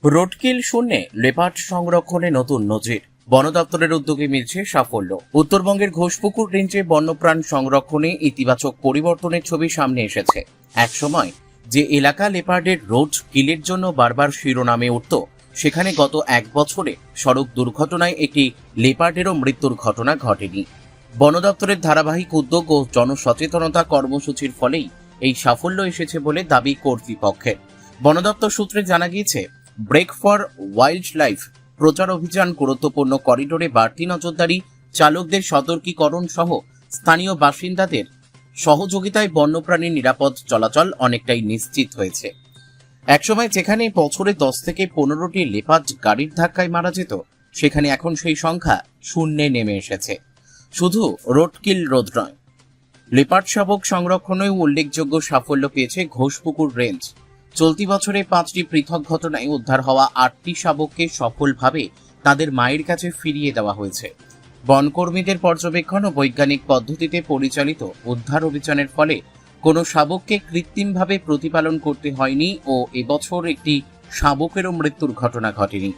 রোডকিল শূন্যে লেপার্ড সংরক্ষণে নতুন নজির। বন দপ্তরের উদ্যোগে মিলছে সাফল্য। উত্তরবঙ্গের ঘোষপুকুর রেঞ্জে বন্যপ্রাণ সংরক্ষণে ইতিবাচক পরিবর্তনের ছবি সামনে এসেছে। একসময় যে এলাকা লেপার্ডের রোড কিলের জন্য বারবার শিরোনামে উঠত, সেখানে গত এক বছরে সড়ক দুর্ঘটনায় একটি লেপার্ডেরও মৃত্যুর ঘটনা ঘটেনি। বন দপ্তরের ধারাবাহিক উদ্যোগ ও জনসচেতনতা কর্মসূচির ফলেই এই সাফল্য এসেছে বলে দাবি কর্তৃপক্ষের। বন দপ্তর সূত্রে জানা গিয়েছে, ব্রেক ফর ওয়াইল্ড লাইফ প্রচার অভিযান, গুরুত্বপূর্ণ করিডোরে বাড়তি নজরদারি, চালকদের সতর্কীকরণ সহ স্থানীয় বাসিন্দাদের সহযোগিতায় বন্যপ্রাণীর নিরাপদ চলাচল অনেকটাই নিশ্চিত হয়েছে। একসময় যেখানে বছরে 10 থেকে 15টি লেপার্ড গাড়ির ধাক্কায় মারা যেত, সেখানে এখন সেই সংখ্যা শূন্যে নেমে এসেছে। শুধু রোডকিল রোড নয়, লেপার্ড শাবক সংরক্ষণেও উল্লেখযোগ্য সাফল্য পেয়েছে ঘোষপুকুর রেঞ্জ। চলতি বছরে 5টি পৃথক ঘটনায় উদ্ধার হওয়া 8টি শাবককে সফলভাবে তাদের মায়ের কাছে ফিরিয়ে দেওয়া হয়েছে। বনকর্মীদের পর্যবেক্ষণ ও বৈজ্ঞানিক পদ্ধতিতে পরিচালিত উদ্ধার অভিযানের ফলে কোনো শাবককে কৃত্রিমভাবে প্রতিপালন করতে হয়নি ও এবছর একটি শাবকেরও মৃত্যুর ঘটনা ঘটেনি।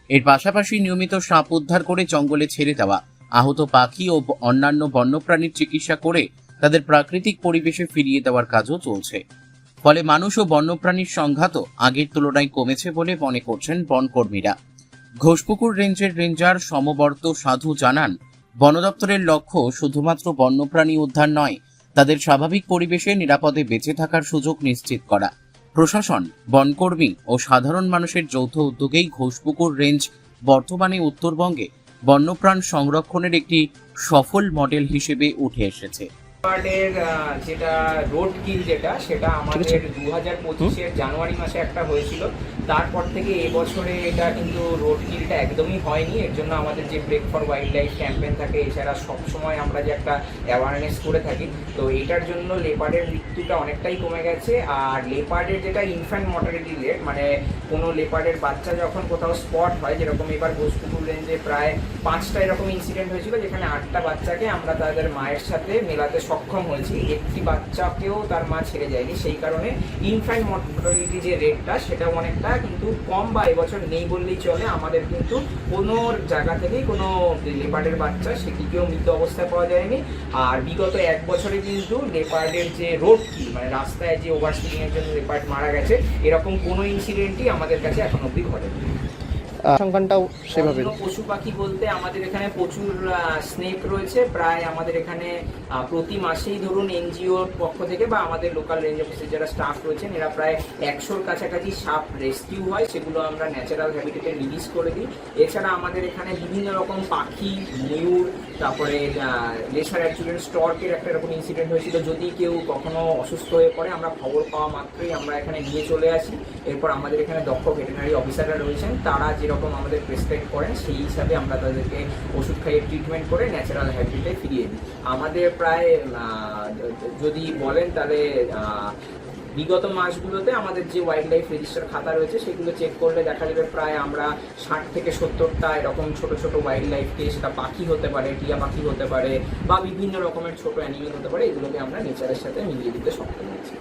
এর পাশাপাশি নিয়মিত সাপ উদ্ধার করে জঙ্গলে ছেড়ে দেওয়া, আহত পাখি ও অন্যান্য বন্যপ্রাণীর চিকিৎসা করে তাদের প্রাকৃতিক পরিবেশে ফিরিয়ে দেওয়ার কাজও চলছে। ফলে মানুষ ও বন্যপ্রাণীর সংঘাত আগের তুলনায় কমেছে বলে মনে করছেন বনকর্মীরা। ঘোষপুকুর রেঞ্জের রেঞ্জার সমবর্ত সাধু জানান, বন দপ্তরের লক্ষ্য শুধুমাত্র বন্যপ্রাণী উদ্ধার নয়, তাদের স্বাভাবিক পরিবেশে নিরাপদে বেঁচে থাকার সুযোগ নিশ্চিত করা। প্রশাসন, বনকর্মী ও সাধারণ মানুষের যৌথ উদ্যোগেই ঘোষপুকুর রেঞ্জ বর্তমানে উত্তরবঙ্গে বন্যপ্রাণ সংরক্ষণের একটি সফল মডেল হিসেবে উঠে এসেছে। যেটা রোড কিল সেটা আমাদের 2025-এর জানুয়ারি মাসে একটা হয়েছিল। তারপর থেকে এবছরে এটা কিন্তু রোড কিলটা একদমই হয়নি। এর জন্য আমাদের যে break for wildlife campaign থাকে, এছাড়া সবসময় আমরা যে একটা অ্যাওয়ারনেস করে থাকি, তো এটার জন্য লেপার্ডের মৃত্যুটা অনেকটাই কমে গেছে। আর লেপার্ডের যেটা ইনফ্যান্ট মর্টালিটি রেট, মানে কোনো লেপার্ডের বাচ্চা যখন কোথাও স্পট হয়, যেরকম এবার ঘোষপুকুর রেঞ্জে প্রায় 5টা এরকম ইনসিডেন্ট হয়েছিল, যেখানে 8টা বাচ্চাকে আমরা তাদের মায়ের সাথে মেলাতে সক্ষম হয়েছি। একটি বাচ্চাকেও তার মা ছেড়ে যায়নি। সেই কারণে ইনফ্যান্ট মর্টালিটি যে রেটটা, সেটাও অনেকটা কিন্তু কম বা এবছর নেই বললেই চলে। আমাদের কিন্তু কোনো জায়গা থেকেই কোনো লেপার্ডের বাচ্চা সেটিকেও মৃত অবস্থায় পাওয়া যায়নি। আর বিগত এক বছরে কিন্তু লেপার্ডের যে রোড কিল, মানে রাস্তায় যে ওভার স্পিডিংয়ের জন্য লেপার্ড মারা গেছে, এরকম কোনো ইনসিডেন্টই আমাদের কাছে এখন অবধি ঘটেনি। সংখ্যাটাও সেভাবে। পশু পাখি বলতে আমাদের এখানে প্রচুর স্নেক রয়েছে। প্রায় আমাদের এখানে প্রতি মাসেই ধরুন এনজিওর পক্ষ থেকে বা আমাদের লোকাল রেঞ্জ অফিসের যারা স্টাফ রয়েছেন, এরা প্রায় 100-র কাছাকাছি সাপ রেস্কিউ হয়, সেগুলো আমরা ন্যাচারাল হ্যাবিটেটে রিলিজ করে দিই। এছাড়া আমাদের এখানে বিভিন্ন রকম পাখি, ময়ূর, তারপরে লেসার অ্যাডজুলেন্ট স্টর্কের একটা এরকম ইনসিডেন্ট হয়েছিল। যদি কেউ কখনো অসুস্থ হয়ে পড়ে, আমরা খবর পাওয়া মাত্রই আমরা এখানে নিয়ে চলে আসি। এরপর আমাদের এখানে দক্ষ ভেটেরিনারি অফিসাররা রয়েছেন, তারা যেরকম আমাদের প্রেসক্রাইব করেন সেই হিসাবে আমরা তাদেরকে ওষুধ খাইয়ে ট্রিটমেন্ট করে ন্যাচারাল হ্যাবিটেটে ফিরিয়ে দিই। আমাদের প্রায় যদি বলেন তাহলে বিগত মাসগুলোতে আমাদের যে ওয়াইল্ড লাইফ রেজিস্টার খাতা রয়েছে, সেগুলো চেক করলে দেখা যাবে প্রায় আমরা 60 থেকে 70টা এরকম ছোট ছোট ওয়াইল্ড লাইফকে, সেটা পাখি হতে পারে, টিয়া পাখি হতে পারে, বা বিভিন্ন রকমের ছোট অ্যানিমেল হতে পারে, এগুলোকে আমরা নেচারের সাথে মিলিয়ে দিতে সক্ষম হয়েছি।